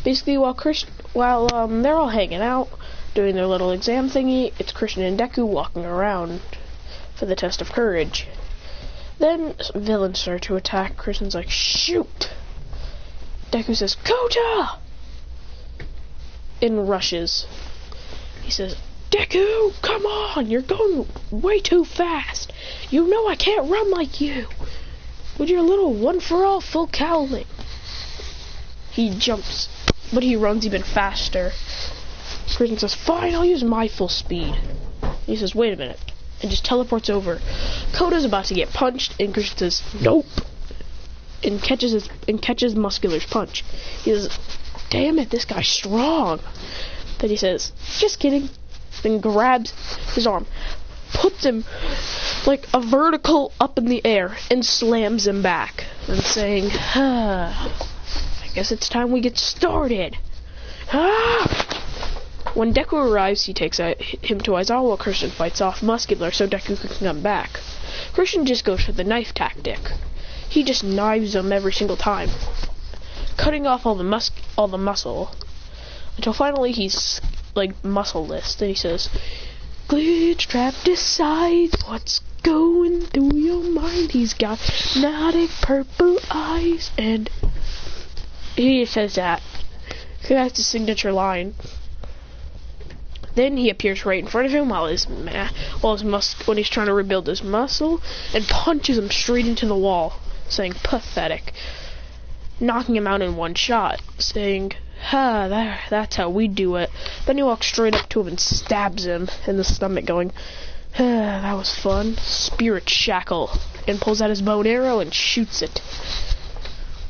Basically, while they're all hanging out, doing their little exam thingy, it's Christian and Deku walking around for the test of courage. Then villains start to attack. Christian's like, shoot! Deku says, Kota! And rushes. He says, Deku, come on! You're going way too fast! You know I can't run like you! With your little one-for-all full cowling! He jumps, but he runs even faster. Christian says, fine, I'll use my full speed. He says, wait a minute. And just teleports over. Kota's about to get punched, and Christian says, nope! And catches Muscular's punch. He says, damn it, this guy's strong. Then he says, just kidding. Then grabs his arm, puts him like a vertical up in the air, and slams him back. And saying, I guess it's time we get started. When Deku arrives, he takes him to Aizawa while Christian fights off Muscular so Deku can come back. Christian just goes for the knife tactic. He just knives him every single time, cutting off all the muscle, until finally he's like muscleless. Then he says, glitch trap decides what's going through your mind. He's got hypnotic purple eyes, and he says that. That's his signature line. Then he appears right in front of him when he's trying to rebuild his muscle, and punches him straight into the wall, saying pathetic, knocking him out in one shot, saying, that's how we do it. Then he walks straight up to him and stabs him in the stomach, going, that was fun. Spirit shackle, and pulls out his bow and arrow and shoots it.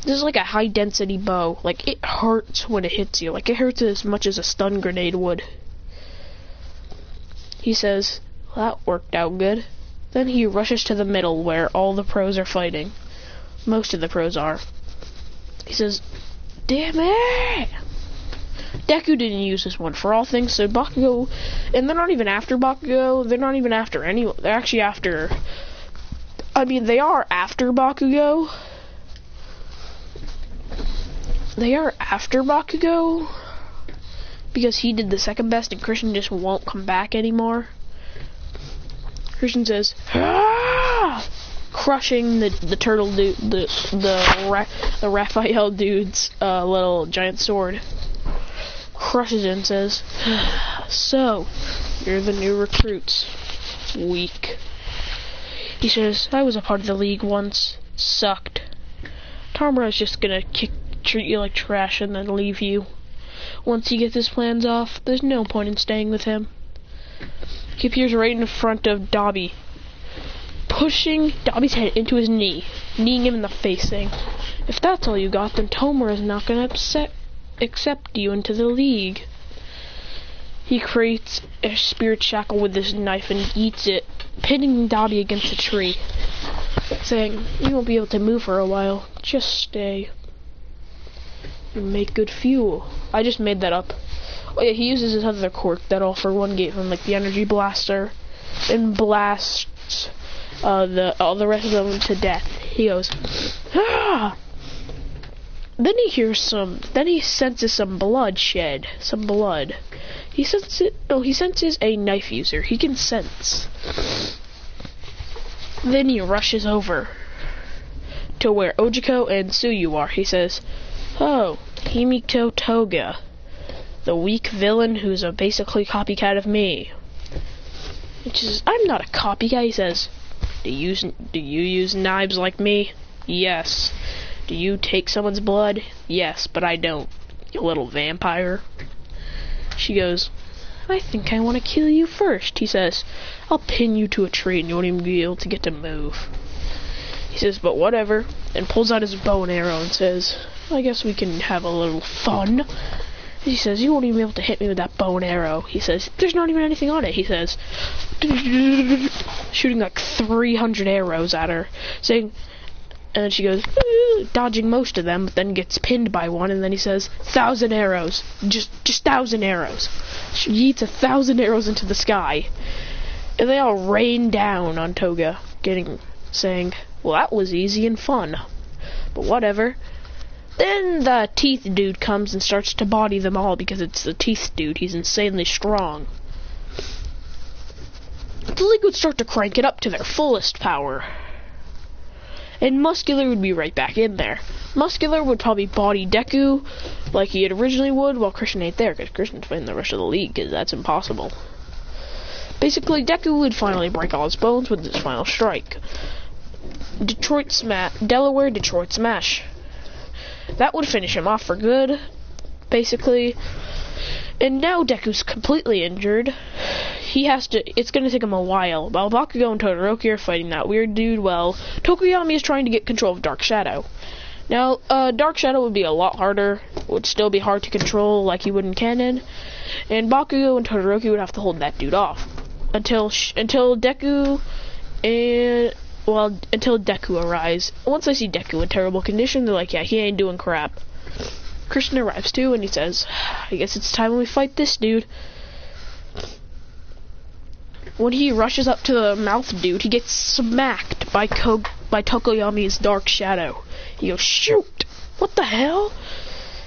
This is like a high density bow. Like, it hurts when it hits you. Like, it hurts as much as a stun grenade would. He says, well, that worked out good. Then he rushes to the middle where all the pros are fighting. Most of the pros are. He says, damn it! Deku didn't use this one for all things, so Bakugo, and they're not even after Bakugo, they're not even after anyone, they're actually after, they are after Bakugo. They are after Bakugo, because he did the second best and Christian just won't come back anymore. Christian says, crushing the turtle dude, the Raphael dude's little giant sword. Crushes it and says, so, you're the new recruits. Weak. He says, I was a part of the league once. Sucked. Tamura's just gonna treat you like trash and then leave you. Once he gets his plans off, there's no point in staying with him. He appears right in front of Dabi, pushing Dabi's head into his knee, kneeing him in the face, saying, if that's all you got, then Tomura's not gonna accept you into the league. He creates a spirit shackle with this knife and eats it, pinning Dabi against a tree, saying, you won't be able to move for a while, just stay. You make good fuel. I just made that up. Oh yeah, he uses his other quirk that All For One gave him, like the energy blaster, and blasts all the rest of them to death. He goes, ah! Then he senses some bloodshed, some blood. He senses a knife user. He can sense. Then he rushes over to where Ojiko and Tsuyu are. He says, oh, Himiko Toga, the weak villain who's a basically copycat of me. He says, I'm not a copycat. He says, do you use knives like me? Yes. Do you take someone's blood? Yes, but I don't, you little vampire. She goes, I think I want to kill you first. He says, I'll pin you to a tree and you won't even be able to get to move. He says, but whatever, and pulls out his bow and arrow and says, I guess we can have a little fun. He says, you won't even be able to hit me with that bow and arrow. He says, there's not even anything on it. He says, shooting like 300 arrows at her, saying, and she goes, dodging most of them, but then gets pinned by one, and then he says, 1,000 arrows. Just 1,000 arrows. She eats 1,000 arrows into the sky. And they all rain down on Toga, saying, well, that was easy and fun. But whatever. Then the teeth dude comes and starts to body them all because it's the teeth dude. He's insanely strong. The League would start to crank it up to their fullest power. And Muscular would be right back in there. Muscular would probably body Deku like he had originally would, while Christian ain't there, because Christian's fighting the rest of the League, because that's impossible. Basically, Deku would finally break all his bones with his final strike. Delaware Detroit Smash. That would finish him off for good, basically. And now Deku's completely injured. It's gonna take him a while. While Bakugo and Todoroki are fighting that weird dude, well, Tokoyami is trying to get control of Dark Shadow. Now, Dark Shadow would be a lot harder. Would still be hard to control like he would in canon. And Bakugo and Todoroki would have to hold that dude off. Until Deku arrives. Once they see Deku in terrible condition, they're like, yeah, he ain't doing crap. Christian arrives too, and he says, I guess it's time we fight this dude. When he rushes up to the mouth dude, he gets smacked by Tokoyami's Dark Shadow. He goes, shoot! What the hell?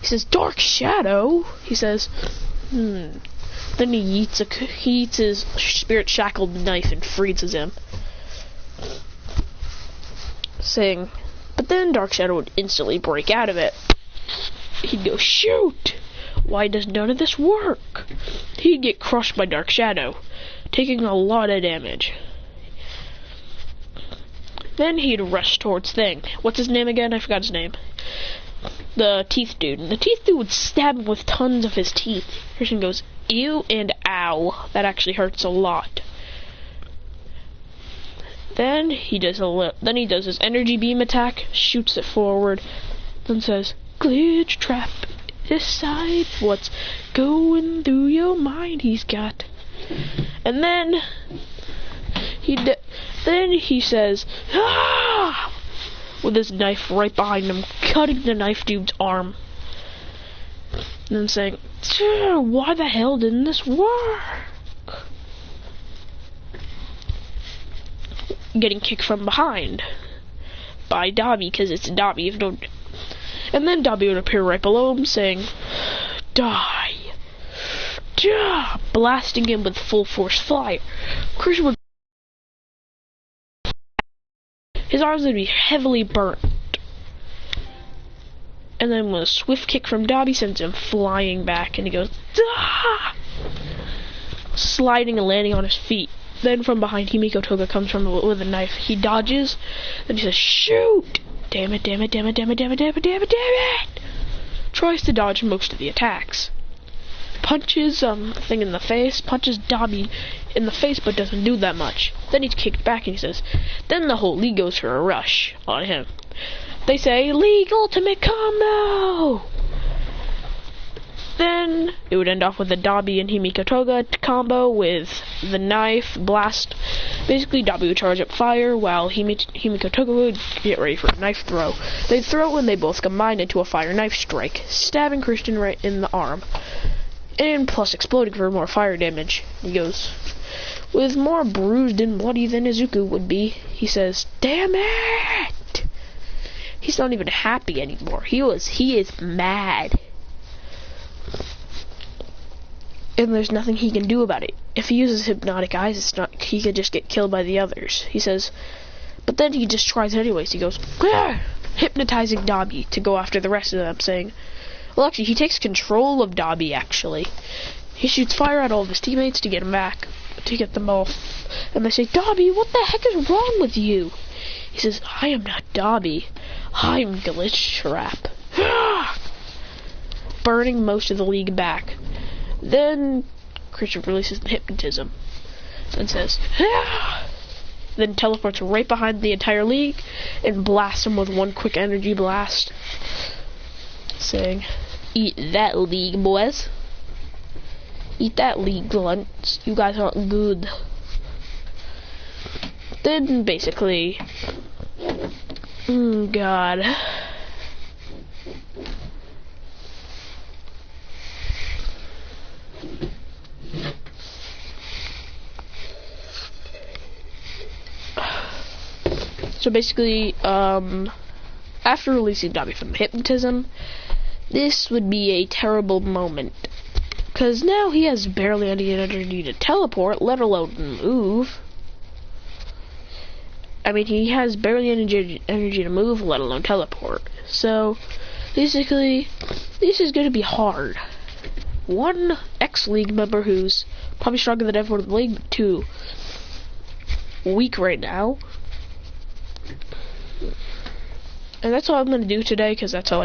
He says, Dark Shadow? He says, Then he eats his spirit shackled knife and freezes him. Saying, but then Dark Shadow would instantly break out of it. He'd go, shoot! Why does none of this work? He'd get crushed by Dark Shadow, taking a lot of damage. Then he'd rush towards Thing. What's his name again? I forgot his name. The teeth dude. And the teeth dude would stab him with tons of his teeth. Christian goes, ew and ow. That actually hurts a lot. Then he does his energy beam attack, shoots it forward, then says, glitch trap decide what's going through your mind, he's got. And then he says, ah! With his knife right behind him, cutting the knife dude's arm. And then saying, why the hell didn't this work? Getting kicked from behind by Dabi, because it's Dabi. And then Dabi would appear right below him, saying, die. Yeah, blasting him with full force fire. Christian would, his arms would be heavily burnt. And then with a swift kick from Dabi sends him flying back, and he goes, ah! Sliding and landing on his feet. Then from behind, Himiko Toga comes with a knife. He dodges, then he says, shoot! Damn it, damn it, damn it, damn it, damn it, damn it, damn it, damn it! Tries to dodge most of the attacks. Punches Thing in the face, punches Dabi in the face, but doesn't do that much. Then he's kicked back and he says, then the whole League goes for a rush on him. They say, League Ultimate Combo! Then it would end off with a Dabi and Himiko Toga combo with the knife blast. Basically, Dabi would charge up fire while Himiko Toga would get ready for a knife throw. They'd throw when they both combined into a fire knife strike, stabbing Christian right in the arm. And plus exploding for more fire damage. He goes, with more bruised and bloody than Izuku would be, he says, damn it! He's not even happy anymore. He is mad. And there's nothing he can do about it. If he uses hypnotic eyes, he could just get killed by the others. He says, but then he just tries anyways. He goes, ah! Hypnotizing Dabi to go after the rest of them, saying, well, actually, he takes control of Dabi, actually. He shoots fire at all of his teammates to get him back, to get them off. And they say, Dabi, what the heck is wrong with you? He says, I am not Dabi. I'm Glitch Trap. Burning most of the League back. Then Christian releases the hypnotism and says, ah! Then teleports right behind the entire League and blasts him with one quick energy blast, saying, eat that, League boys. Eat that, League grunts. You guys aren't good. Then basically, God. So basically, after releasing Dobby from hypnotism, this would be a terrible moment. Because now he has barely any energy to teleport, let alone move. I mean, he has barely energy to move, let alone teleport. So, basically, this is going to be hard. One X-League member who's probably stronger than everyone in the league, but too weak right now. And that's all I'm going to do today, because that's all I